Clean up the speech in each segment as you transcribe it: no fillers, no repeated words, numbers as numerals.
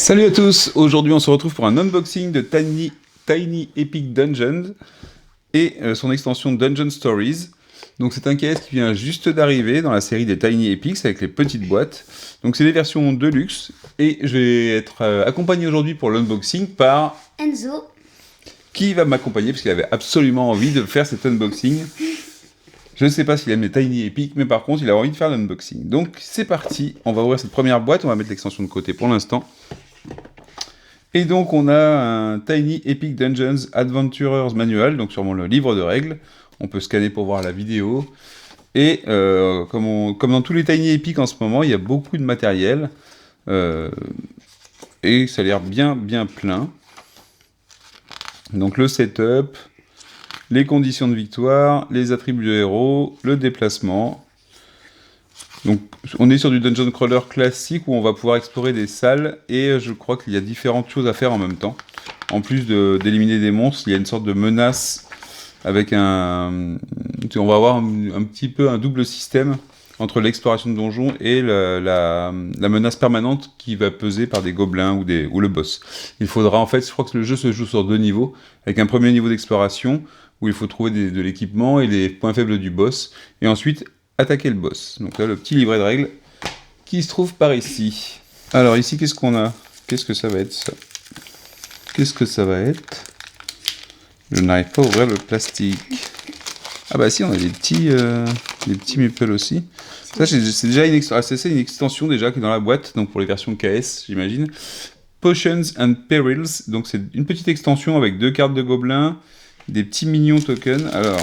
Salut à tous, aujourd'hui on se retrouve pour un unboxing de Tiny Epic Dungeons et son extension Dungeon Stories. Donc c'est un KS qui vient juste d'arriver dans la série des Tiny Epics avec les petites boîtes. Donc c'est les versions Deluxe et je vais être accompagné aujourd'hui pour l'unboxing par Enzo, qui va m'accompagner parce qu'il avait absolument envie de faire cet unboxing. Je ne sais pas s'il aime les Tiny Epic, mais par contre il a envie de faire l'unboxing. Donc c'est parti, on va ouvrir cette première boîte, on va mettre l'extension de côté pour l'instant. Et donc on a un Tiny Epic Dungeons Adventurers Manual, donc sûrement le livre de règles. On peut scanner pour voir la vidéo. Et comme dans tous les Tiny Epic en ce moment, il y a beaucoup de matériel. Et ça a l'air bien plein. Donc le setup, les conditions de victoire, les attributs de héros, le déplacement. Donc on est sur du dungeon crawler classique où on va pouvoir explorer des salles et je crois qu'il y a différentes choses à faire en même temps. En plus d'éliminer des monstres, il y a une sorte de menace avec on va avoir un petit peu un double système entre l'exploration de donjons et la menace permanente qui va peser par des gobelins ou le boss. Il faudra en fait, je crois que le jeu se joue sur 2 niveaux, avec un premier niveau d'exploration où il faut trouver de l'équipement et les points faibles du boss, et ensuite attaquer le boss. Donc là, le petit livret de règles qui se trouve par ici. Alors ici, qu'est-ce qu'on a? Qu'est-ce que ça va être, ça? Qu'est-ce que ça va être? Je n'arrive pas à ouvrir le plastique. Ah bah si, on a des petits meeples aussi. Ça, c'est déjà une extension déjà qui est dans la boîte, donc pour les versions KS, j'imagine. Potions and Perils, donc c'est une petite extension avec 2 cartes de gobelins, des petits mignons tokens. Alors,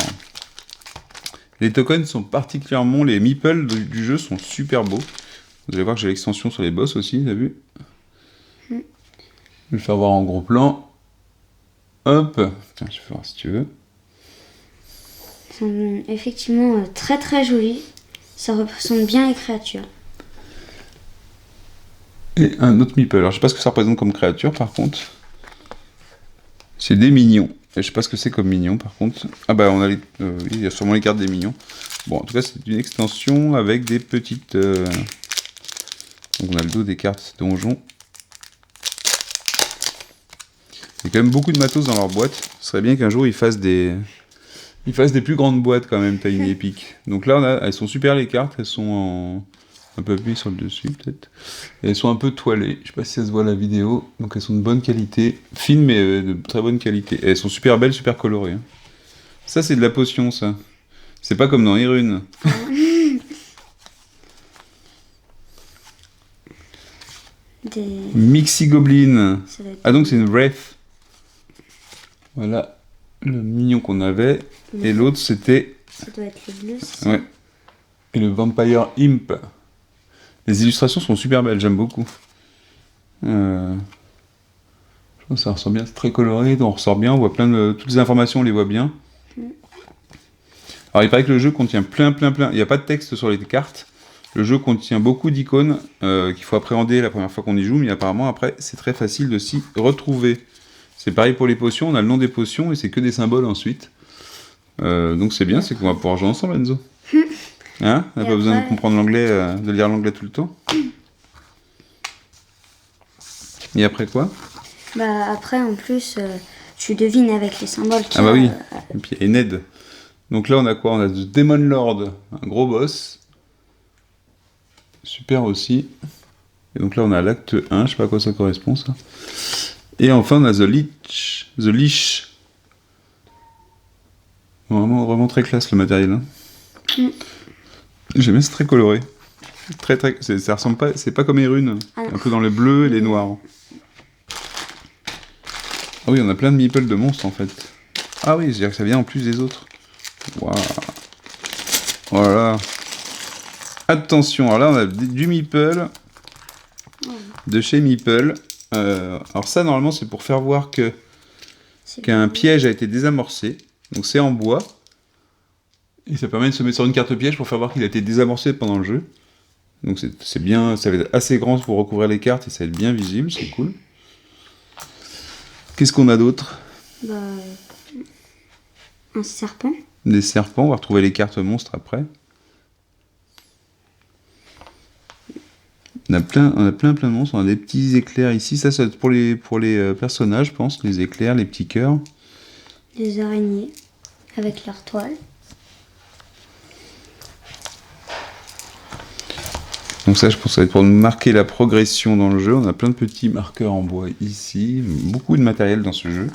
les tokens sont particulièrement, les meeples du jeu sont super beaux. Vous allez voir que j'ai l'extension sur les boss aussi, t'as vu? Je vais le faire voir en gros plan. Hop, tiens, je vais faire voir si tu veux. ils sont effectivement très jolis. Ça représente bien les créatures. Et un autre meeple. Alors je sais pas ce que ça représente comme créature par contre. C'est des mignons. Et je sais pas ce que c'est comme mignon par contre. Ah bah on a oui, il y a sûrement les cartes des mignons. Bon, en tout cas c'est une extension avec des petites... Donc on a le dos des cartes donjons. Il y a quand même beaucoup de matos dans leur boîte. Ce serait bien qu'un jour ils fassent des plus grandes boîtes quand même, Tiny Epic. Donc là elles sont super les cartes, elles sont un peu appuyées sur le dessus peut-être. Et elles sont un peu toilées, je sais pas si ça se voit à la vidéo. Donc elles sont de bonne qualité, fines mais de très bonne qualité. Et elles sont super belles, super colorées. Ça c'est de la potion ça. C'est pas comme dans Irune. Mixi Goblin. Ah donc c'est une Wraith. Voilà le mignon qu'on avait. Et l'autre c'était... Ça doit être le bleu, c'est ça? Ouais. Et le Vampire Imp. Les illustrations sont super belles, j'aime beaucoup. Je pense que ça ressort bien, c'est très coloré, on ressort bien, on voit toutes les informations, on les voit bien. Alors il paraît que le jeu contient plein. Il n'y a pas de texte sur les cartes. Le jeu contient beaucoup d'icônes qu'il faut appréhender la première fois qu'on y joue, mais apparemment après c'est très facile de s'y retrouver. C'est pareil pour les potions, on a le nom des potions et c'est que des symboles ensuite. Donc c'est bien, c'est qu'on va pouvoir jouer ensemble, Enzo. Hein? On n'a pas besoin de comprendre l'anglais, de lire l'anglais tout le temps. Et après quoi? Bah après en plus tu devines avec les symboles qu'il Ah bah y a, oui, et puis et Ned. Donc là on a quoi? On a The Demon Lord, un gros boss. Super aussi. Et donc là on a l'acte 1, je sais pas à quoi ça correspond ça. Et enfin on a The Leash. Vraiment très classe le matériel. Hein. J'aime bien, c'est très coloré. Ça ressemble pas, c'est pas comme les runes, un peu dans le bleu et les noirs. Ah oui, on a plein de meeples de monstres en fait. Ah oui, c'est-à-dire que ça vient en plus des autres. Waouh. Voilà. Attention, alors là on a du meeple de chez Meeple. Alors ça normalement c'est pour faire voir qu'un piège a été désamorcé. Donc c'est en bois. Et ça permet de se mettre sur une carte piège pour faire voir qu'il a été désamorcé pendant le jeu. Donc c'est bien, ça va être assez grand pour recouvrir les cartes et ça va être bien visible, c'est cool. Qu'est-ce qu'on a d'autre? Bah, un serpent. Des serpents, on va retrouver les cartes monstres après. On a plein de monstres. On a des petits éclairs ici. Ça va être pour les personnages, je pense. Les éclairs, les petits cœurs. Des araignées avec leur toile. Donc ça, je pense que ça va être pour marquer la progression dans le jeu. On a plein de petits marqueurs en bois ici. Beaucoup de matériel dans ce jeu.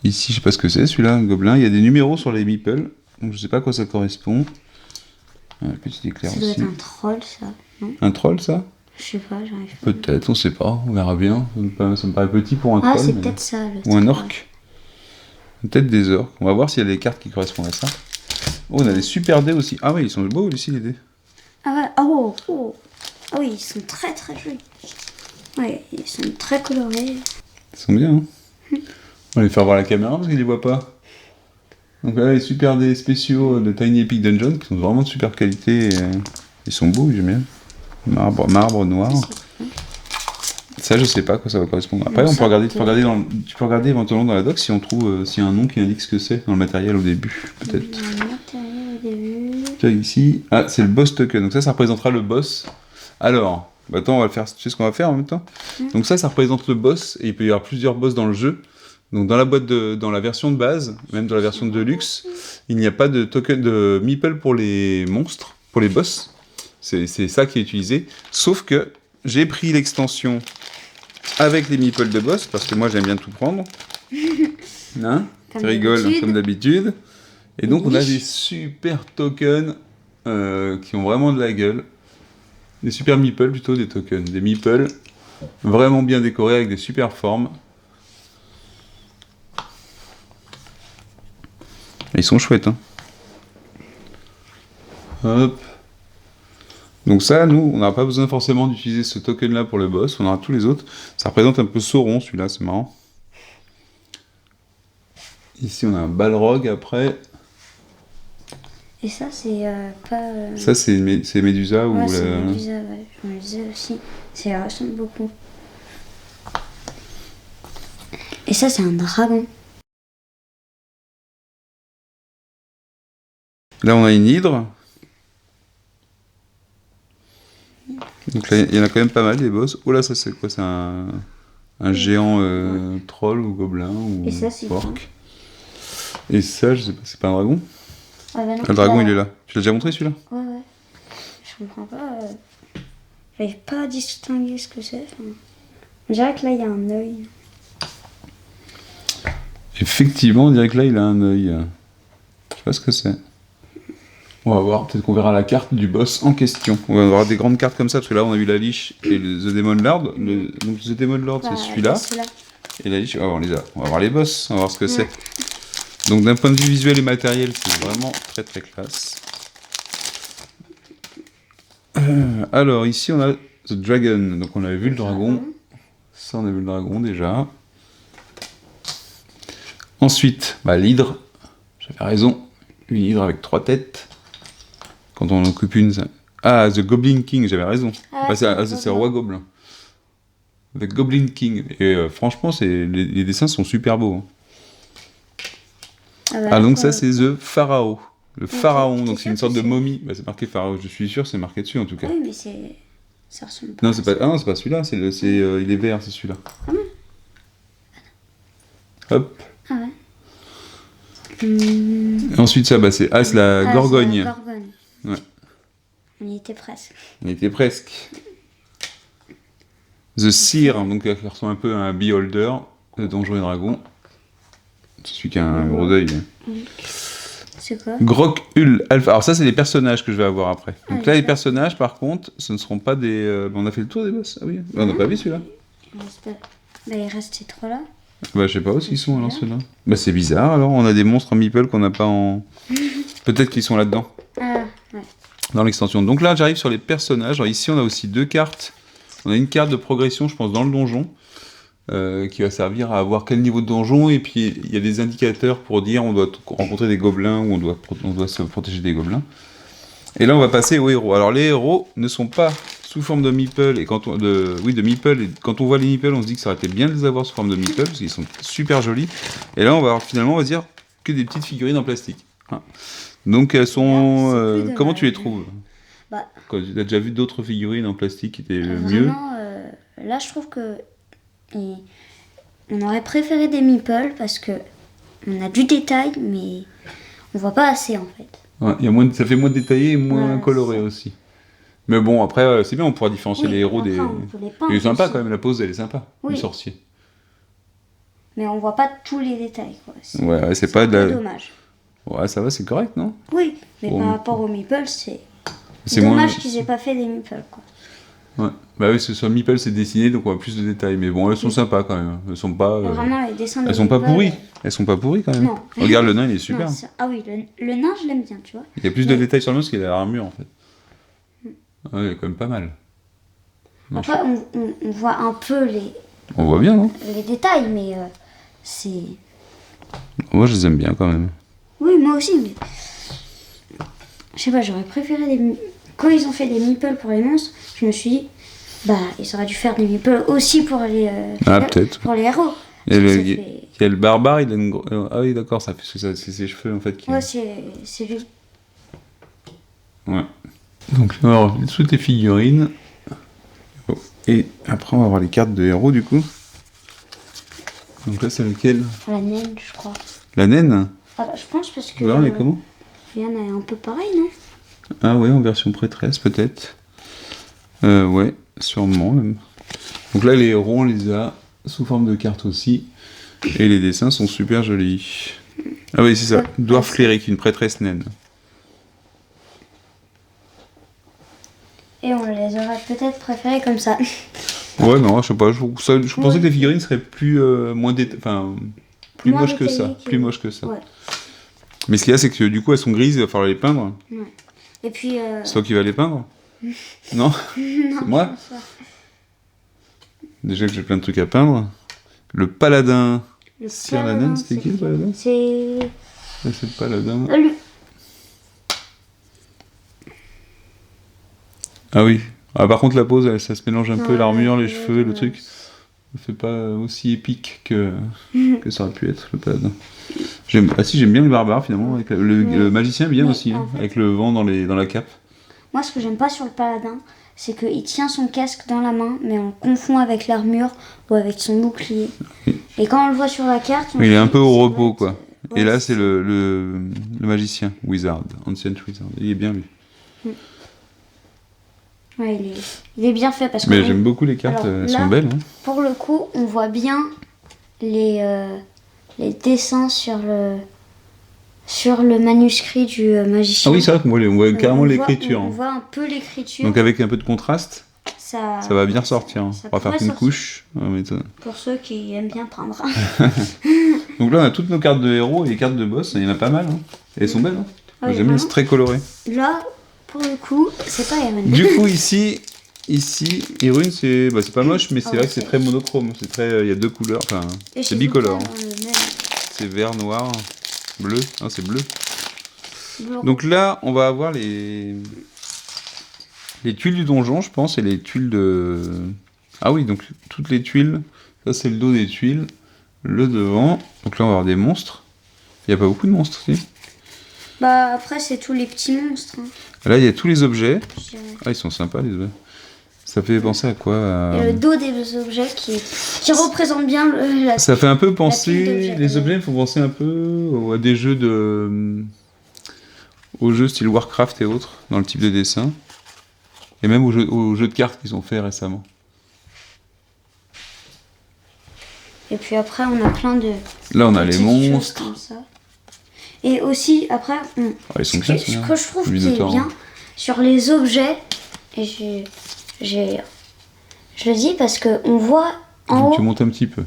Ici, je sais pas ce que c'est, celui-là, un gobelin. Il y a des numéros sur les meeples. Donc je sais pas à quoi ça correspond. Un petit éclair Ça doit aussi. être un troll, ça, non? Un troll, ça? Je sais pas, j'arrive pas. Peut-être, on sait pas. On verra bien. Ça me paraît petit pour un Ah, troll. c'est mais- peut-être ça, le Ou un troll. orc. Peut-être des orques. On va voir s'il y a des cartes qui correspondent à ça. Oh, on a des super dés aussi. Ah oui, ils sont beaux ici, les dés. Ah ouais, oh, oh. Ah oui, ils sont très très jolis. Ouais, ils sont très colorés. Ils sont bien, hein. On va les faire voir la caméra parce qu'ils les voient pas. Donc là, les super dés spéciaux de Tiny Epic Dungeon qui sont vraiment de super qualité. Ils sont beaux, j'aime bien. Marbre noir. Ça, je sais pas à quoi ça va correspondre. Après, on peut regarder, tu peux regarder éventuellement dans la doc si on trouve s'il y a un nom qui indique ce que c'est dans le matériel au début, peut-être. Le matériel au début. Tiens, ici, ah, c'est le boss token. Donc ça représentera le boss. Alors, bah attends, on va le faire. Tu sais ce qu'on va faire en même temps? Donc ça représente le boss et il peut y avoir plusieurs boss dans le jeu. Donc dans la dans la version de base, même dans la version de Deluxe, il n'y a pas de token de meeple pour les monstres, pour les boss. C'est ça qui est utilisé. Sauf que j'ai pris l'extension avec les meeples de boss parce que moi j'aime bien tout prendre. Hein? Comme Tu rigoles d'habitude. comme d'habitude. Et donc on a Oui. des super tokens qui ont vraiment de la gueule. Des super meeples plutôt, des tokens. Des meeples vraiment bien décorés avec des super formes. Et ils sont chouettes, hein. Hop. Donc ça, nous, on n'a pas besoin forcément d'utiliser ce token-là pour le boss. On aura tous les autres. Ça représente un peu Sauron, celui-là, c'est marrant. Ici, on a un Balrog après. Et ça, c'est pas. Ça, c'est Médusa ou Ouais, c'est le... Médusa, ouais. Je me le disais aussi. Ça ressemble beaucoup. Et ça, c'est un dragon. Là, on a une hydre. Donc là, il y en a quand même pas mal, des boss. Oh là, ça, c'est quoi? C'est un géant troll ou gobelin ou Et ça, c'est orc. quoi? Et ça, je sais pas, c'est pas un dragon? Ah, bah non, Ah, le dragon, bah, il est là. Tu l'as déjà montré, celui-là? Ouais, ouais. Je comprends pas. J'arrive pas à distinguer ce que c'est. Enfin, on dirait que là, il y a un œil. Effectivement, on dirait que là, il a un œil. Je sais pas ce que c'est. On va voir, peut-être qu'on verra la carte du boss en question. On va avoir des grandes cartes comme ça, parce que là, on a eu la liche et le The Demon Lord. Donc, The Demon Lord, c'est celui-là. Et la liche, on va voir les boss, on va voir ce que c'est. Donc, d'un point de vue visuel et matériel, c'est vraiment très très classe. Alors, ici, on a The Dragon. Donc, on avait vu le dragon. Ça, on a vu le dragon déjà. Ensuite, l'hydre. J'avais raison. Une hydre avec 3 têtes. Quand on en occupe une, ça... Ah, The Goblin King, j'avais raison. Ah, C'est le roi gobelin. The Goblin King. Et franchement, les dessins sont super beaux. Hein. Ah, donc ça, c'est The Pharaoh. Le pharaon, donc c'est une sorte de momie. C'est marqué pharaon, je suis sûr, c'est marqué dessus en tout cas. Oui, mais ça ressemble pas. Non, c'est pas... Ah non, c'est pas celui-là, il est vert, c'est celui-là. Ah non. Hop. Ah ouais. Et ensuite, ça, c'est As la Ah, Gorgogne. c'est la Gorgogne. Ouais. On y était presque. On était presque. The Seer, donc qui ressemble un peu à un Beholder de Donjons et Dragons. C'est celui qui a un gros œil. C'est quoi? Grok-Ul Alpha. Alors ça, c'est les personnages que je vais avoir après. Donc Ah, là, les d'accord. personnages, par contre, ce ne seront pas des... On a fait le tour des boss. Ah oui, on n'a pas vu celui-là. Il reste ces trois-là. Je sais pas où ils sont alors ceux-là. C'est bizarre alors, on a des monstres en meeple qu'on n'a pas en... Peut-être qu'ils sont là-dedans. Ah, ouais. Dans l'extension. Donc là, j'arrive sur les personnages. Alors ici, on a aussi 2 cartes. On a une carte de progression, je pense, dans le donjon, qui va servir à voir quel niveau de donjon. Et puis, il y a des indicateurs pour dire on doit rencontrer des gobelins ou on doit se protéger des gobelins. Et là, on va passer aux héros. Alors, les héros ne sont pas sous forme de meeple. Et de meeple. Et quand on voit les meeples, on se dit que ça aurait été bien de les avoir sous forme de meeple, parce qu'ils sont super jolis. Et là, on va dire que des petites figurines en plastique. Hein. Donc, elles sont... comment tu les trouves? Bah, Quand tu as déjà vu d'autres figurines en plastique qui étaient mieux? vraiment, là, je trouve que on aurait préféré des meeples parce que on a du détail, mais on voit pas assez en fait. Ouais, ça fait moins détaillé et moins Ouais, coloré c'est ça. aussi. Mais bon, après, c'est bien, on pourra différencier Oui, les héros après, des... on peut les peindre Il est sympa aussi. quand même, la pose, elle est sympa, Oui. du sorcier. Mais on voit pas tous les détails, quoi. Ouais, c'est C'est pas un de peu la... dommage. Ouais, ça va, c'est correct, non? Oui, mais Pour par un rapport aux meeples, c'est C'est dommage moins... qu'ils aient pas fait des meeples, quoi. Ouais. Bah oui, sur Meeple, c'est dessiné, donc on a plus de détails. Mais bon, elles sont sympas quand même. Elles sont pas... Vraiment, les dessins Elles des sont pas meeples, pourries. Elles sont pas pourries quand même. Non. Regarde, le nain, il est super. non, ah oui, le nain, je l'aime bien, tu vois. Il y a plus de Mais- détails sur le nain parce qu'il a l'armure, en fait. Ouais, il est quand même pas mal. Non, Après, on voit un peu On voit bien, non? les détails, mais c'est... Moi, je les aime bien quand même. Oui, moi aussi, mais... Je sais pas, j'aurais préféré des... Quand ils ont fait des meeples pour les monstres, je me suis dit, bah, ils auraient dû faire des meeples aussi pour les... Peut-être. Pour les héros. Et Parce que ça il fait- y a le barbare, il a une... Ah oui, d'accord, ça fait c'est ses cheveux, en fait. Qui... Ouais, c'est lui. Ouais. Donc, on va avoir toutes les figurines. Oh. Et après, on va avoir les cartes de héros, du coup. Donc là, c'est lequel? La naine, je crois. La naine? Ah bah, je pense parce que... Là, on est comment? Vienne est un peu pareil, non? Ah ouais, en version prêtresse, peut-être. Ouais, sûrement, même. Donc là, les héros, on les a sous forme de cartes aussi. Et les dessins sont super jolis. Ah oui, c'est ça. Dwarf cléric, une prêtresse naine. Et on les aurait peut-être préférés comme ça. Ouais, non, je sais pas. Je pensais que les figurines seraient plus plus Moins moches que ça. détaillées que- Plus moches que ça. Ouais. Mais ce qu'il y a, c'est que du coup, elles sont grises, il va falloir les peindre. Et puis... C'est toi qui vas les peindre? Non? C'est moi? je pense pas. Déjà que j'ai plein de trucs à peindre. Le paladin. Le Sir la paladin, naine, c'était qui le paladin? C'est... Là, c'est le paladin. Lui. Ah oui. Ah, par contre, la pose, ça se mélange un peu, Ouais, l'armure, les ouais, cheveux, le ouais. truc. Ça fait pas aussi épique que ça aurait pu être, le paladin. Ah si, j'aime bien le barbare, finalement. Avec le magicien, bien Mais aussi, hein, en fait- avec le vent dans la cape. Moi, ce que j'aime pas sur le paladin, c'est qu'il tient son casque dans la main, mais on confond avec l'armure ou avec son bouclier. Et quand on le voit sur la carte... on Il est se un dit, peu au ça doit repos, être- quoi. Ouais, Et là, c'est le magicien, Wizard, Ancient Wizard. Il est bien, lui. Ouais, il est bien fait parce que... Mais j'aime beaucoup les cartes, Alors, elles là- sont belles. Hein. Pour le coup, on voit bien les dessins sur le manuscrit du magicien. Ah oui, c'est vrai qu'on voit carrément On l'écriture. voit, on hein. voit un peu l'écriture. Donc avec un peu de contraste, ça ça va bien sortir. ça On va faire pourrait une sortir. couche. Pour ceux qui aiment bien peindre. Donc là, on a toutes nos cartes de héros et les cartes de boss. Il y en a pas mal. Hein. Et elles sont belles. Hein. Ah oui, J'aime bien, vraiment. c'est très coloré. Là, pour le coup, c'est pas Eren. Du coup, ici, Irune, c'est pas moche, mais c'est Ah vrai ouais, que c'est c'est- très monochrome. C'est très, il y a deux couleurs. Enfin, Et c'est chez bicolore. Vulcan, on le met C'est vert, noir, bleu. Ah, c'est bleu. bleu. Donc là, on va avoir les tuiles du donjon, je pense, et les tuiles de... Ah oui, donc toutes les tuiles. Ça, c'est le dos des tuiles. Le devant. Donc là, on va avoir des monstres. Il n'y a pas beaucoup de monstres, si. Bah après, c'est tous les petits monstres. Hein, Là, il y a tous les objets. je dirais. Ah, ils sont sympas, les objets. Ça fait penser à quoi Et le dos des objets qui représente bien la... Ça fait un peu pile penser... d'objets. Les objets me font penser un peu à des jeux aux jeux style Warcraft et autres, dans le type de dessin. Et même aux jeux de cartes qu'ils ont fait récemment. Et puis après, on a plein de... Là, on a les petites choses monstres. comme ça. Et aussi, après, Ah, ils sont ce bien, que ceux-là. je trouve qui est Minotaur. bien sur les objets, et je le dis parce que on voit en Tu haut, montes un petit peu.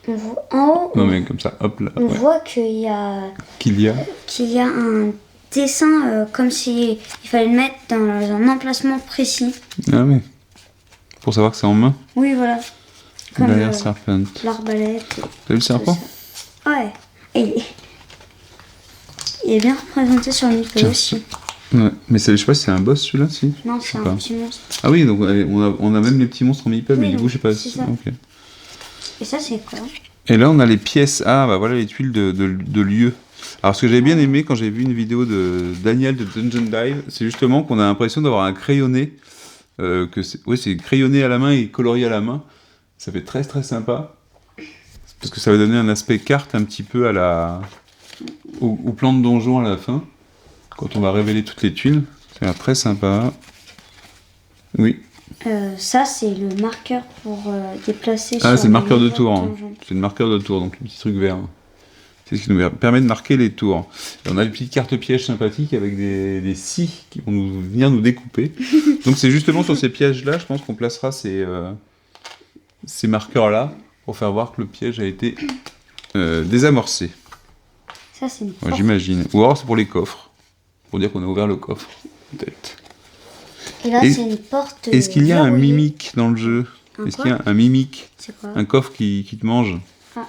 Non, mais comme ça, hop là. on Ouais. voit qu'il y a Qu'il y a. un dessin comme si il fallait le mettre dans un emplacement précis. Ah oui. Pour savoir que c'est en main. Oui, voilà. Comme Derrière Serpent. l'arbalète. T'as vu le serpent? Ouais. Et il est bien représenté sur le micro Tiens, aussi. Ouais. Mais je sais pas si c'est un boss celui-là, si. Non, Je c'est sais un pas. petit monstre. Ah oui, donc on a même les petits monstres en meeple, Oui, mais du donc, coup, je sais pas c'est si. ça. Ok. Et ça, c'est quoi? Et là, on a les pièces. Ah, bah voilà les tuiles de lieu. Alors, ce que j'avais bien aimé quand j'ai vu une vidéo de Daniel de Dungeon Dive, c'est justement qu'on a l'impression d'avoir un crayonné, c'est crayonné à la main et colorié à la main. Ça fait très très sympa. Parce que ça va donner un aspect carte un petit peu au plan de donjon à la fin. Quand on va révéler toutes les tuiles. Ça a l'air très sympa. Oui. Ça, c'est le marqueur pour déplacer sur Ah, c'est le marqueur de les tour. Hein. donjons. C'est le marqueur de tour, donc le petit truc vert. C'est ce qui nous permet de marquer les tours. Et on a des petites cartes pièges sympathiques avec des scies qui vont venir nous découper. Donc c'est justement sur ces pièges-là, je pense qu'on placera ces marqueurs-là pour faire voir que le piège a été désamorcé. Ça, c'est une Ouais, porte. j'imagine. Ou alors c'est pour les coffres. Pour dire qu'on a ouvert le coffre. Peut-être. Et là, Et- c'est une porte. Est-ce qu'il y a un verrouillée. mimique dans le jeu? Un Est-ce quoi qu'il y a un mimique? C'est quoi Un coffre qui te mange? Ah.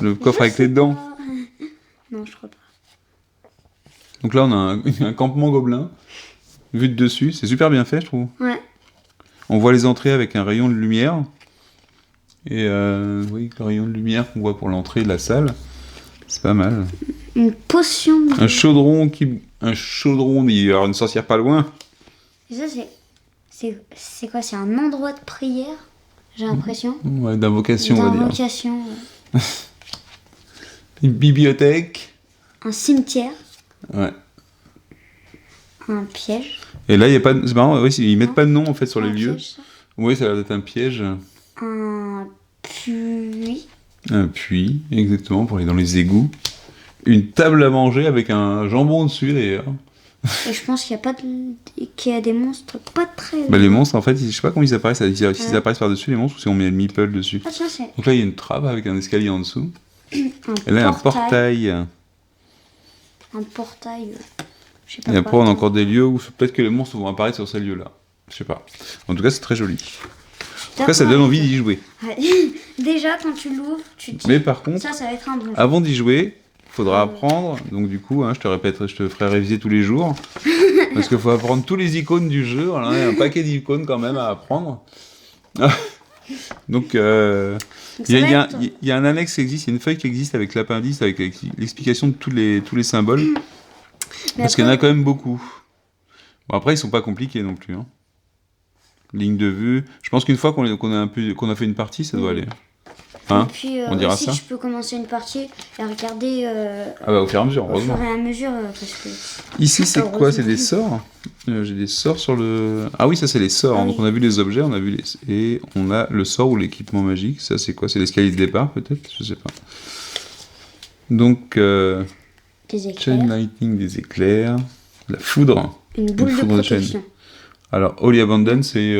Le coffre Je avec sais les dents? pas. Non, je crois pas. Donc là, on a un campement gobelin, vu de dessus. C'est super bien fait, je trouve. Ouais. On voit les entrées avec un rayon de lumière. Et oui, le rayon de lumière qu'on voit pour l'entrée de la salle. C'est pas mal. Une potion. Un chaudron, il y aura une sorcière pas loin. Et ça, c'est quoi? C'est un endroit de prière, j'ai l'impression. Ouais, d'invocation, on va dire. D'invocation. Une bibliothèque. Un cimetière. Ouais. Un piège. Et là, il y a pas de... C'est marrant, oui, ils mettent Non. pas de nom, en fait, sur les Un lieux. piège, ça. Oui, ça a l'air d'être un piège. Un puits. Un puits, exactement, pour aller dans les égouts. Une table à manger avec un jambon dessus, d'ailleurs. Et je pense qu'il y a des monstres pas très. Bah, les monstres, en fait, je sais pas comment ils apparaissent. S'ils Ouais. apparaissent par-dessus, les monstres, ou si on met le meeple dessus. Ah, tiens, c'est Donc là, il y a une trappe avec un escalier en dessous. un Et là, un portail. Un portail. Je sais pas Et après, quoi. on a encore des lieux où peut-être que les monstres vont apparaître sur ces lieux-là. Je sais pas. En tout cas, c'est très joli. Après, ça donne envie d'y jouer. Ouais. Déjà, quand tu l'ouvres, tu te dis. Mais par contre, Ça va être un bon. avant d'y jouer, il faudra apprendre. Donc du coup, je te répète, je te ferai réviser tous les jours. Parce qu'il faut apprendre tous les icônes du jeu. Alors, il y a un paquet d'icônes quand même à apprendre. Donc, Donc, ça va être- il y a un annexe qui existe, il y a une feuille qui existe avec l'appendice, avec l'explication de tous les symboles. Mais Parce qu'il y en a après- quand même beaucoup. Bon, après, ils sont pas compliqués non plus. Hein. Ligne de vue. Je pense qu'une fois qu'on a fait une partie, ça doit aller. Hein Et puis, on dira aussi, ça. tu peux commencer une partie et regarder Ah bah au fur et à mesure, au heureusement. fur et à mesure. Parce que... Ici, c'est quoi? C'est Heureusement. des sorts. J'ai des sorts sur le... Ah oui, ça c'est les sorts. Ah Donc oui. on a vu les objets, on a vu les... Et on a le sort ou l'équipement magique. Ça c'est quoi? C'est l'escalier de départ peut-être? Je sais pas. Donc, Des chain éclairs. lightning, des éclairs. La foudre. Une boule de foudre de chaîne. protection. Alors, Holy Abundance, c'est...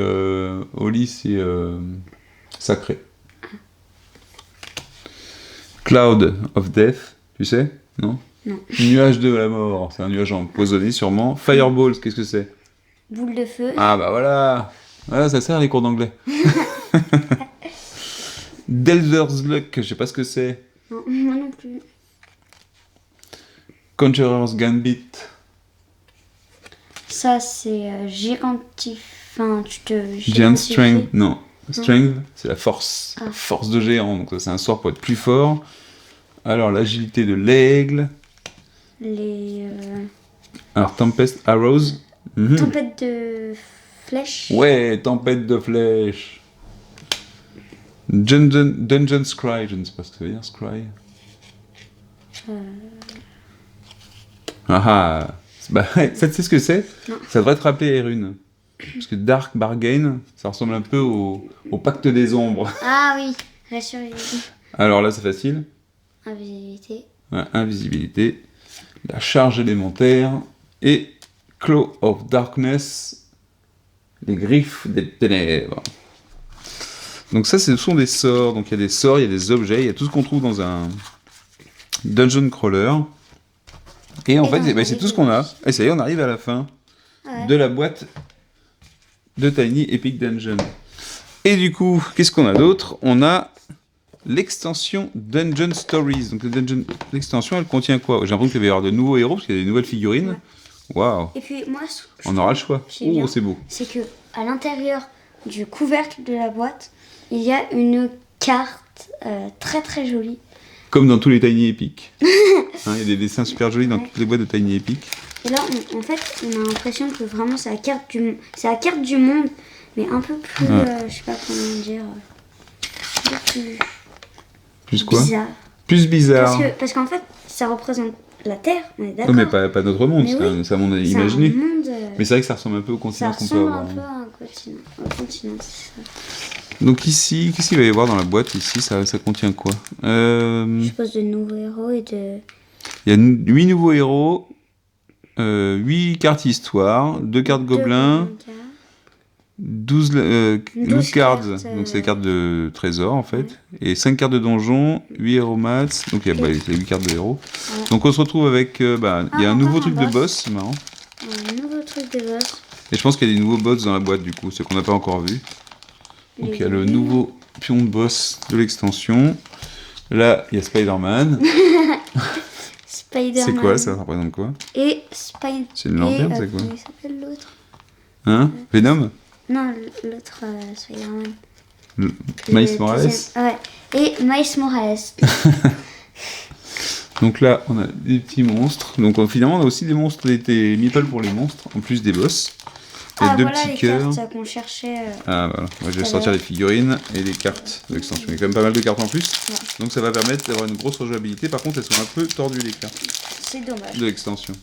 Holy, c'est sacré. Cloud of Death, tu sais? Non? Non. Nuage de la mort, c'est un nuage empoisonné sûrement. Fireball, qu'est-ce que c'est? Boule de feu. Ah bah voilà! Voilà, ça sert les cours d'anglais. Delver's Luck, je sais pas ce que c'est. Non, moi non plus. Conjurer's Gambit. Ça, c'est gigantif. Enfin, tu te. Giant gigantifies. Strength, non. Strength, c'est la force. Ah. Force de géant, donc ça, c'est un sort pour être plus fort. Alors, l'agilité de l'aigle. Les Alors, Tempest Arrows. Mhm. tempêtes de flèches. Ouais, tempête de flèches. Dungeon Scry, je ne sais pas ce que ça veut dire, Scry. Ah ah. Bah, ça, tu sais ce que c'est? Non. Ça devrait te rappeler Erune. Parce que Dark Bargain, ça ressemble un peu au pacte des ombres. Ah oui, la survivabilité. Alors là, c'est facile. Invisibilité. Ouais, invisibilité, la charge élémentaire et Claw of Darkness, les griffes des ténèbres. Donc ça, ce sont des sorts. Donc il y a des sorts, il y a des objets, il y a tout ce qu'on trouve dans un dungeon crawler. Et en Et fait, dans c'est tout ce qu'on a. Et ça y est, on arrive à la fin Ouais. de la boîte de Tiny Epic Dungeon. Et du coup, qu'est-ce qu'on a d'autre? On a l'extension Dungeon Stories. Donc l'extension, elle contient quoi? J'ai l'impression qu'il va y avoir de nouveaux héros, parce qu'il y a des nouvelles figurines. Waouh, Et puis moi, on aura le choix. C'est bien. Oh, c'est beau. c'est que à l'intérieur du couvercle de la boîte, il y a une carte très très jolie Comme dans tous les Tiny Epic. Il y a des dessins super jolis dans toutes les boîtes de Tiny Epic. Et là, en fait, on a l'impression que vraiment c'est c'est la carte du monde, mais un peu plus, je sais pas comment dire, un peu Plus quoi? bizarre. Plus bizarre. Parce qu'en fait, ça représente la Terre, on est Oh, d'accord. mais pas notre monde, c'est un monde imaginé. C'est un monde, Mais c'est vrai que ça ressemble un peu au ça continent qu'on peut ressemble avoir. un peu à un continent. Au continent, c'est ça. Donc ici, qu'est-ce qu'il va y avoir dans la boîte ici? Ça contient quoi? Je suppose de nouveaux héros et de... Il y a 8 nouveaux héros, 8 cartes histoire, 2 cartes gobelins, 12 cards, donc c'est les cartes de trésor en fait, et 5 cartes de donjon, 8 héros maths, donc il y a les 8 cartes de héros. Ouais. Donc on se retrouve avec, il y a un nouveau truc de boss, c'est marrant. Un nouveau truc de boss. Et je pense qu'il y a des nouveaux boss dans la boîte du coup, ce qu'on n'a pas encore vu. Donc il y a le nouveau pion de boss de l'extension. Là, il y a Spider-Man. Spider-Man. C'est quoi ça? Ça représente quoi? Et Spider... C'est une lanterne, c'est quoi? Comment il s'appelle l'autre? Hein? Venom? Non, l'autre Spider-Man. Miles Morales? Ouais. Et Miles Morales. Donc là, on a des petits monstres. Donc finalement, on a aussi des monstres, des meeples pour les monstres, en plus des boss. Il y a deux voilà petits les cœurs. cartes qu'on cherchait. Ah voilà, moi je vais sortir les figurines et les cartes de l'extension. Il y a quand même pas mal de cartes en plus. Ouais. Donc ça va permettre d'avoir une grosse rejouabilité. Par contre, elles sont un peu tordues les cartes C'est dommage. de l'extension.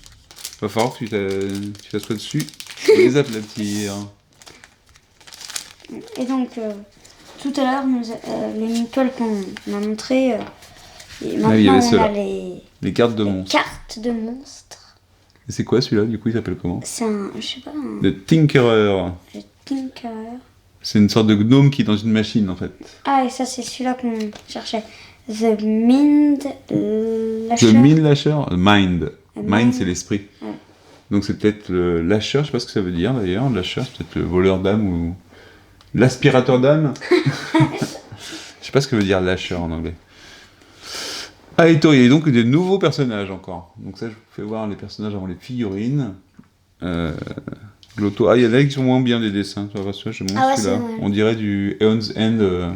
Va falloir que tu t'assoies dessus et les aplatir. Et donc, tout à l'heure, les meeples qu'on a montré, et maintenant il y avait on ceux-là. a Les cartes de les monstres. cartes de monstres. Et c'est quoi celui-là? Du coup, il s'appelle comment? C'est un, je sais pas, un Le Tinkerer. le Tinker. C'est une sorte de gnome qui est dans une machine en fait. Ah, et ça, c'est celui-là qu'on cherchait. The Mind Lasher. Le Mind Lasher? Mind. Mind. Mind, c'est l'esprit. Ouais. Donc c'est peut-être le lâcheur, je sais pas ce que ça veut dire d'ailleurs. Le lâcheur, c'est peut-être le voleur d'âme ou l'aspirateur d'âme. Je sais pas ce que veut dire lâcheur en anglais. Ah, et il y a donc des nouveaux personnages encore. Donc ça, je vous fais voir les personnages avant les figurines. Glotto. Ah, il y en a qui sont moins bien des dessins. Ça va, je montre Ah ouais, celui-là. c'est vrai. On dirait du Eon's End,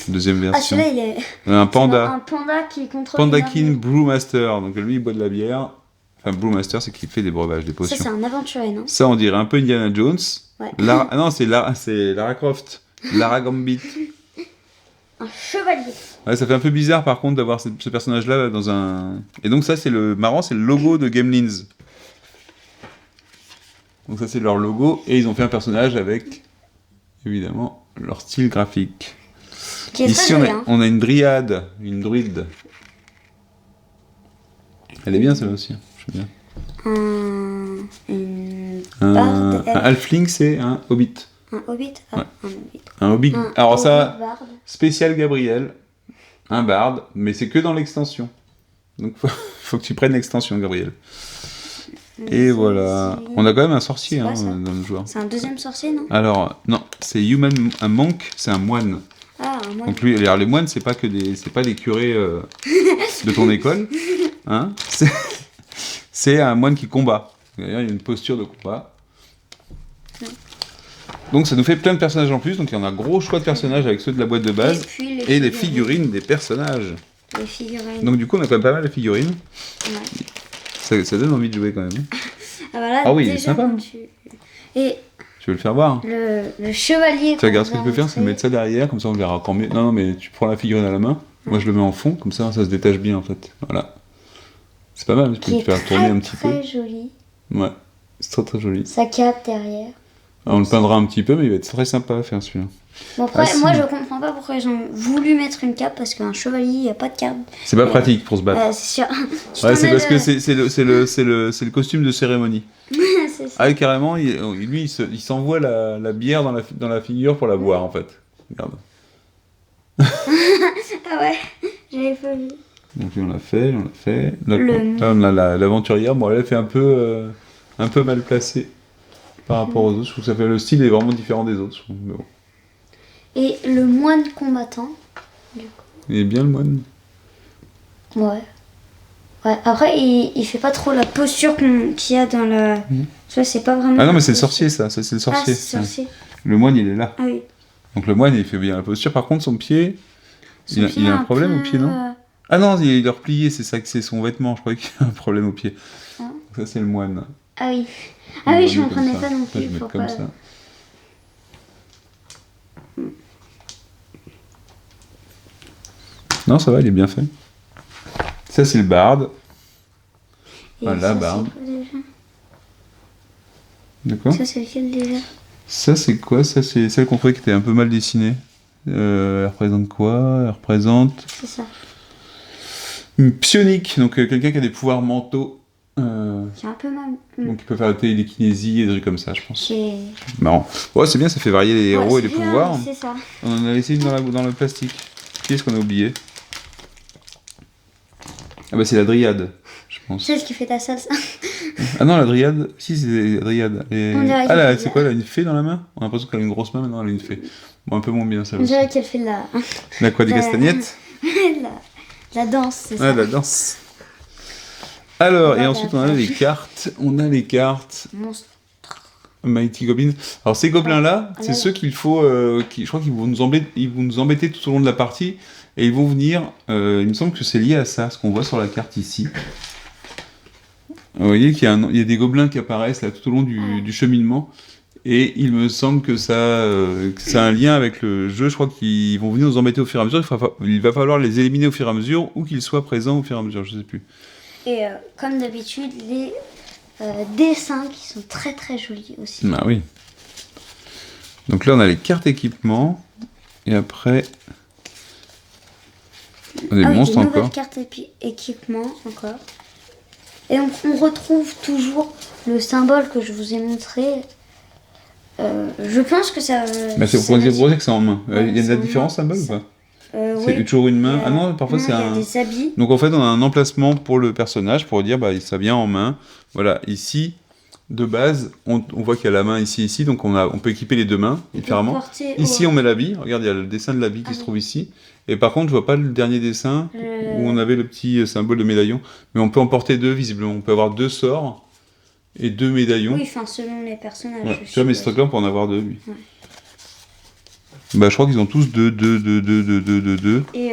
deuxième Ah, version. celui-là, il est. Un panda. Un panda qui contrôle. Pandakin une arme. Brewmaster. Donc lui, il boit de la bière. Enfin, Brewmaster, c'est qu'il fait des breuvages, des Ça, potions. c'est un aventurier, non? Ça, on dirait un peu Indiana Jones. Ouais. Ah non, c'est Lara Croft. Lara Gambit. Un chevalier. Ouais, ça fait un peu bizarre par contre d'avoir ce personnage-là dans un. Et donc, ça, c'est le marrant, c'est le logo de Gamelins. Donc, ça, c'est leur logo. Et ils ont fait un personnage avec, évidemment, leur style graphique. Qui est Ici, très joli, hein. on a une dryade, une druide. Elle est bien, celle-là aussi. Je bien. Une Un barde. halfling, c'est un hobbit. Un hobbit. Ah, Ouais. un hobbit. Un hobbit. Un Alors hobbit ça, barde. spécial Gabriel, un barde, mais c'est que dans l'extension. Donc faut que tu prennes l'extension, Gabriel. Et voilà. On a quand même un sorcier C'est quoi, hein, ça dans le joueur. C'est un deuxième sorcier, non? Alors, non, c'est un monk, c'est un moine. Ah, un moine. Donc lui, alors les moines, c'est pas des curés de ton école. Hein, c'est un moine qui combat. D'ailleurs, il y a une posture de combat. Donc ça nous fait plein de personnages en plus, donc il y en a un gros choix de personnages avec ceux de la boîte de base, Et puis et les figurines des personnages. Les figurines. Donc du coup on a quand même pas mal de figurines, Ouais. ça donne envie de jouer quand même. Ah, voilà, Ah oui, il est déjà, sympa. quand Et Tu veux le faire voir? le chevalier. Tu regardes ce que tu peux faire, c'est mettre ça derrière, comme ça on le verra encore mieux. Non, mais tu prends la figurine à la main, moi je le mets en fond, comme ça se détache bien en fait. Voilà. C'est pas mal, tu peux Qui te faire est tourner un petit peu. très joli. Ouais, c'est très très joli. Sa cape derrière. Alors, on le peindra un petit peu, mais il va être très sympa à faire celui-là. Bon, après, Ah, si. moi je comprends pas pourquoi ils ont voulu mettre une cape parce qu'un chevalier, il n'y a pas de cape. C'est pas pratique pour se battre. C'est sûr. Ouais, c'est parce que c'est le costume de cérémonie. C'est ça. Ah, et carrément, lui, il s'envoie la bière dans la figure pour la boire, en fait. Regarde. Ah ouais, j'avais pas vu. Donc, on l'a fait. Là, Le- là, on a l'aventurière. Bon, elle fait un peu mal placée par rapport aux autres. Je trouve que le style est vraiment différent des autres. Mais bon. Et le moine combattant. Il est bien, le moine. Ouais. Ouais, après, il fait pas trop la posture qu'il y a dans la. Tu vois, c'est pas vraiment. Ah non, mais c'est le sorcier, ça. Ça, c'est le Ah, sorcier. c'est le sorcier. Le moine, il est là. Ah oui. Donc, le moine, il fait bien la posture. Par contre, son pied... Son Il pied a un un problème peu, au pied, non? Ah non, il est replié, c'est ça que c'est son vêtement. Je croyais qu'il y a un problème au pied. Ah. Ça, c'est le moine. Ah oui. On Ah va oui, je mettre m'en comme prenais ça. pas non Ça, je plus. vais mettre Faut comme pas... ça. Non, ça va, il est bien fait. Ça, c'est le barde. Et Voilà, ça, barbe. c'est quoi déjà? D'accord. Ça, c'est lequel déjà? Ça, c'est quoi? Ça, c'est celle qu'on trouvait qui était un peu mal dessinée. Elle représente quoi? Elle représente C'est ça. une psionique, donc quelqu'un qui a des pouvoirs mentaux. J'ai un peu mal. Donc il peut faire la télékinésie et des trucs comme ça, je pense. J'ai... Marrant. Ouais, c'est bien, ça fait varier les héros Ouais, et les c'est bien, pouvoirs. c'est ça. On en a laissé une dans le plastique. Qui est-ce qu'on a oublié? Ah bah c'est la dryade, je pense. C'est ce qui fait ta salsa. Ah non, la dryade, si c'est la dryade. On dirait Ah qu'elle là, fait c'est quoi, elle a une fée dans la main? On a l'impression qu'elle a une grosse main, maintenant elle a une fée. Bon, un peu moins bien ça On aussi. dirait qu'elle fait La quoi, des la- castagnettes? la danse, c'est Ah, ça. la danse. Alors, et Voilà, ensuite on a les cartes. On a les cartes. Monstre. Mighty Goblin. Alors ces gobelins-là, Ah c'est là ceux qu'il faut, je crois qu'ils vont ils vont nous embêter tout au long de la partie, et ils vont venir, il me semble que c'est lié à ça, ce qu'on voit sur la carte ici. Vous voyez qu'il y a, il y a des gobelins qui apparaissent là tout au long du cheminement, et il me semble que ça a un lien avec le jeu. Je crois qu'ils vont venir nous embêter au fur et à mesure. Il va falloir les éliminer au fur et à mesure, ou qu'ils soient présents au fur et à mesure, je sais plus. Et comme d'habitude, les dessins qui sont très très jolis aussi. Bah oui. Donc là, on a les cartes équipement. Et après... Des Ah oui, monstres des nouvelles encore. cartes équipement encore. Et on retrouve toujours le symbole que je vous ai montré. Je pense que ça... Bah c'est ça pour va dire que c'est en main. Ouais, Il y a de c'est la en différence main. symbole ou pas? C'est oui. toujours une main. Il y a- Ah non, parfois c'est il y a un... des habits. Donc en fait, on a un emplacement pour le personnage pour dire bah ça vient en main. Voilà, ici, de base, on voit qu'il y a la main ici, donc on peut équiper les deux mains différemment. Porter Ici, au- on met l'habit. Regarde, il y a le dessin de l'habit qui Ah se oui. trouve ici. Et par contre, je vois pas le dernier dessin où on avait le petit symbole de médaillon. Mais on peut en porter deux, visiblement. On peut avoir deux sorts et deux médaillons. Oui, enfin selon les personnages. Ouais. je Tu vois, mais ce suppose. truc-là, on peut en avoir deux, lui. Ouais. Bah, je crois qu'ils ont tous deux. Et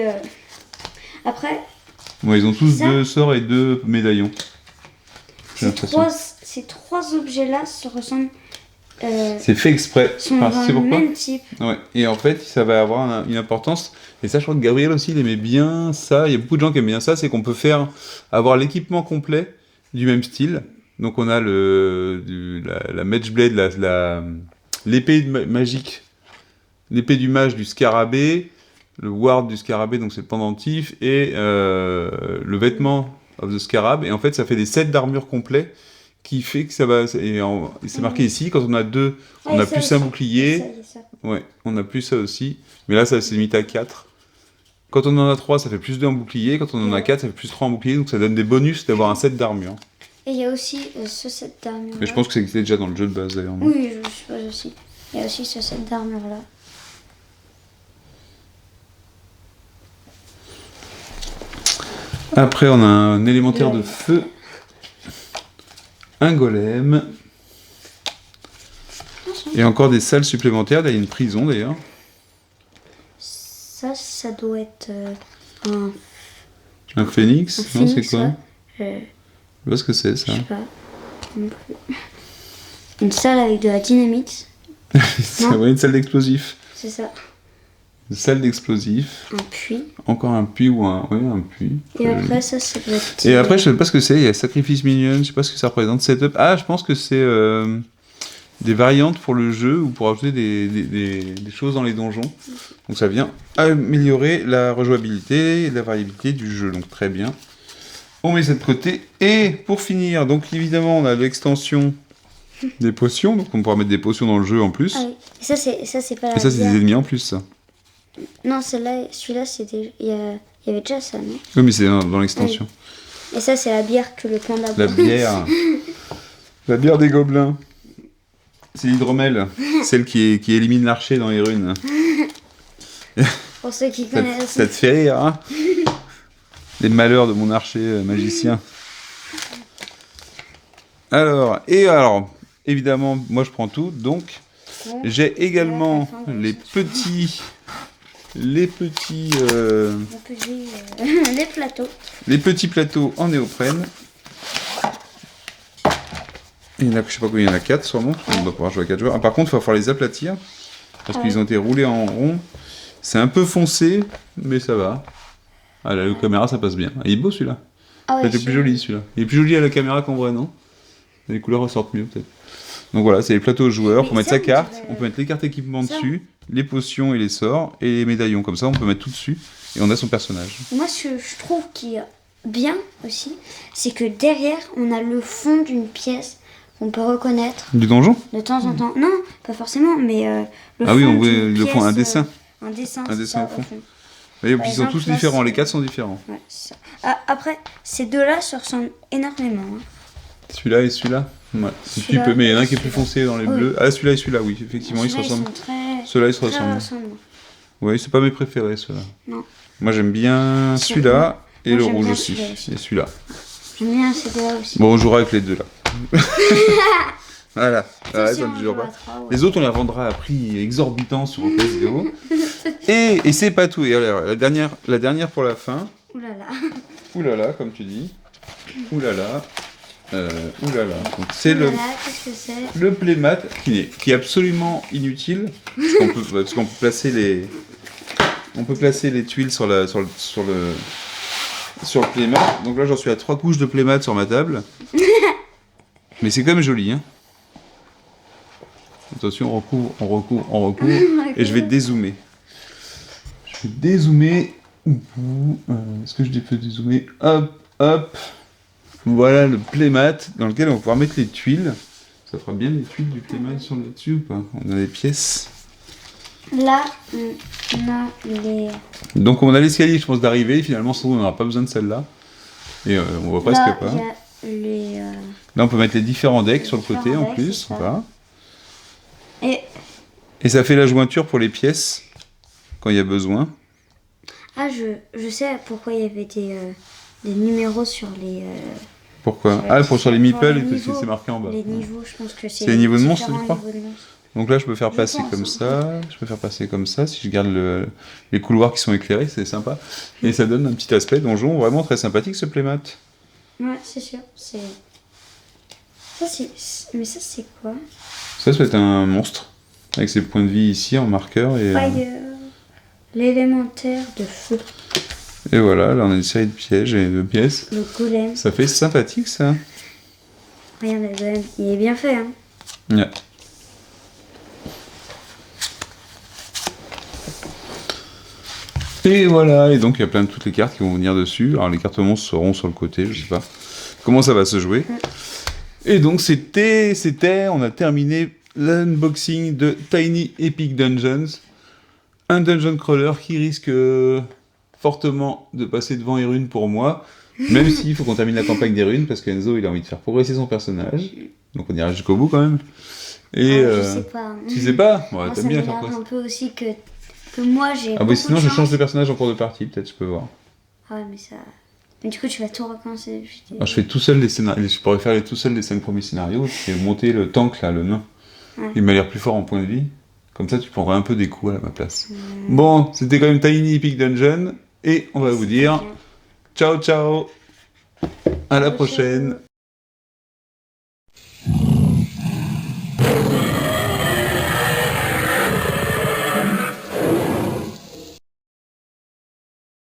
après, Ouais, ils ont tous Ça- deux sorts et deux médaillons. J'ai l'impression. ces trois objets-là se ressemblent. C'est fait exprès. Sont Enfin, dans c'est le pourquoi même type. Ouais. Et en fait, ça va avoir une importance. Et ça, je crois que Gabriel aussi, il aimait bien ça. Il y a beaucoup de gens qui aiment bien ça. C'est qu'on peut avoir l'équipement complet du même style. Donc, on a la Mage Blade, l'épée magique, l'épée du mage du scarabée, le ward du scarabée, donc c'est le pendentif, et le vêtement of the scarab. Et en fait, ça fait des sets d'armure complets qui fait que ça va. Et c'est marqué ici, quand on a deux, on a ça plus un aussi. bouclier. Ça. Ouais, on a plus ça aussi. Mais là, ça s'est limité à 4. Quand on en a 3, ça fait plus 2 en bouclier. Quand on en a 4, ça fait plus 3 en bouclier. Donc ça donne des bonus d'avoir un set d'armure. Et il y a aussi ce set d'armure. Mais je pense que ça existait déjà dans le jeu de base d'ailleurs. non Oui, je suppose aussi. Il y a aussi ce set d'armure là. Après, on a un élémentaire de Ouais. feu. Un golem. Et encore des salles supplémentaires. Là, il y a une prison d'ailleurs. Ça doit être un Un phénix. Non, c'est phénix, quoi ouais. Je sais pas ce que c'est Je ça. sais pas. Non plus. Une salle avec de la dynamite. C'est Non. ouais, une salle d'explosifs. C'est ça. Une salle d'explosifs. Un puits. Encore un puits ou un. Oui, un puits. Et après, ça doit être. Et après, je sais pas ce que c'est. Il y a Sacrifice Minion, je sais pas ce que ça représente. Setup. Ah, je pense que c'est des variantes pour le jeu ou pour ajouter des choses dans les donjons. Donc ça vient améliorer la rejouabilité et la variabilité du jeu. Donc très bien. On met ça de côté. Et pour finir, donc évidemment, on a l'extension des potions. Donc on pourra mettre des potions dans le jeu en plus. Ah oui. Et ça, c'est pas la Et ça, c'est bière. des ennemis en plus, ça. Non, celui-là, c'était. Il y avait déjà ça, non? Oui, mais c'est dans l'extension. Et ça, c'est la bière que le panda La boit. bière. La bière des gobelins. C'est l'hydromel, celle qui élimine l'archer dans les runes. Pour ceux qui Ça connaissent. te fait rire, hein? Les malheurs de mon archer magicien. Alors, évidemment, moi je prends tout, donc j'ai également les petits les petits, Les plateaux. les petits plateaux en néoprène. Il y en a, je sais pas combien, il y en a 4 sûrement, on doit pouvoir jouer à 4 joueurs. Ah, par contre, il va falloir les aplatir, parce qu'ils ont été roulés en rond. C'est un peu foncé, mais ça va. Ah, la caméra, ça passe bien. Il est beau celui-là. Ah ouais, C'est plus joli celui-là. Il est plus joli à la caméra qu'en vrai, non? Les couleurs ressortent mieux peut-être. Donc voilà, c'est les plateaux aux joueurs. Mais Pour mettre ça, sa carte, on dirait- on peut mettre les cartes équipement ça. dessus, les potions et les sorts, et les médaillons. Comme ça, on peut mettre tout dessus, et on a son personnage. Moi, ce que je trouve qui est bien aussi, c'est que derrière, on a le fond d'une pièce qu'on peut reconnaître Du donjon? de temps en temps. Non, pas forcément, mais le Ah oui, fond on voit d'une le fond, pièce, un dessin. Un dessin, Un c'est dessin ça, au fond. fond. Et puis Par ils sont exemple, tous là, différents, c'est- les 4 sont différents. Ouais, c'est ça. Ah, après, ces deux-là se ressemblent énormément. Hein. Celui-là et celui-là? Ouais, un petit Celui-là peu, mais il y en a un qui est et plus celui-là. foncé dans les Oui. bleus. Ah, celui-là et celui-là, oui, effectivement, ils se Ceux-là, ressemblent. sont très... Ceux-là, ils se très ressemblent. ressemblants. Oui, c'est pas mes préférés, ceux-là. Non. Moi, j'aime bien C'est celui-là et Moi, le j'aime rouge bien aussi. celui-là aussi. Et celui-là. J'aime bien ces deux-là aussi. Bon, on jouera avec les deux là. Voilà. Ça, Ouais, si ça on ne joue dure à pas. trois, ouais. Les autres, on les revendra à prix exorbitant sur PS0. Et c'est pas tout. Et alors, la dernière pour la fin. Ouh là là. Oulala, comme tu dis. Oulala. Oulala. Donc, c'est Ouh le, là là, qu'est-ce que c'est? le playmat qui est absolument inutile. Parce qu'on peut placer les. On peut placer les tuiles sur le playmat. Donc là, j'en suis à 3 couches de playmat sur ma table. Mais c'est quand même joli, hein. Attention, on recouvre. Et je vais dézoomer. Je vais dézoomer. Est-ce que je peux dézoomer? Hop, hop. Voilà le playmat dans lequel on va pouvoir mettre les tuiles. Ça fera bien les tuiles du playmat sur là-dessus ou pas? On a des pièces. Là, on a les... Donc on a l'escalier, je pense, d'arriver. Finalement, sans doute, on n'aura pas besoin de celle-là. Et on voit presque Là, pas. il y a les... Là, on peut mettre les différents decks sur le côté différents en decks, plus. c'est ça. Voilà. Et... Et ça fait la jointure pour les pièces quand il y a besoin. Ah, je sais pourquoi il y avait des numéros sur les... Pourquoi? Ah, sur les meeples, les parce que niveaux. c'est marqué en bas. Les niveaux, je pense que c'est... C'est les niveaux de monstres, différents tu crois? niveaux de monstres. Donc là, je peux faire Je passer pense, comme hein. ça. Je peux faire passer comme ça. Si je garde les couloirs qui sont éclairés, c'est sympa. Et ça donne un petit aspect donjon vraiment très sympathique, ce playmat. Ouais, c'est sûr. C'est... Ça, c'est... Mais ça, c'est quoi? Ça peut être un monstre. Avec ses points de vie ici en marqueur. Fire. L'élémentaire de feu. Et voilà, là on a une série de pièges et de pièces. Le golem. Ça fait sympathique ça. Regarde le golem. Il est bien fait, hein. Ouais. Et voilà, et donc il y a plein de toutes les cartes qui vont venir dessus. Alors les cartes monstres seront sur le côté, je sais pas comment ça va se jouer. Et donc on a terminé l'unboxing de Tiny Epic Dungeons. Un dungeon crawler qui risque fortement de passer devant les runes pour moi. Même s'il faut qu'on termine la campagne des runes, parce qu'Enzo il a envie de faire progresser son personnage. Donc on ira jusqu'au bout quand même. Et Ah, je sais pas. tu sais pas? Ouais, Moi, ça t'aimes bien faire m'énerve quoi? un peu aussi que moi, j'ai Ah oui, beaucoup sinon de je chance. change de personnage en cours de partie, peut-être je peux voir. Ah ouais, mais ça... Mais du coup, tu vas tout recommencer. Alors, je fais tout seul les scénarios, je pourrais faire tout seul les 5 premiers scénarios, et monter le tank là, le nain. Ouais. Il m'a l'air plus fort en point de vie. Comme ça, tu prendras un peu des coups à ma place. Bon, c'était quand même Tiny Epic Dungeon, et on va vous dire bien. ciao ciao, à la Ciao, ciao. prochaine.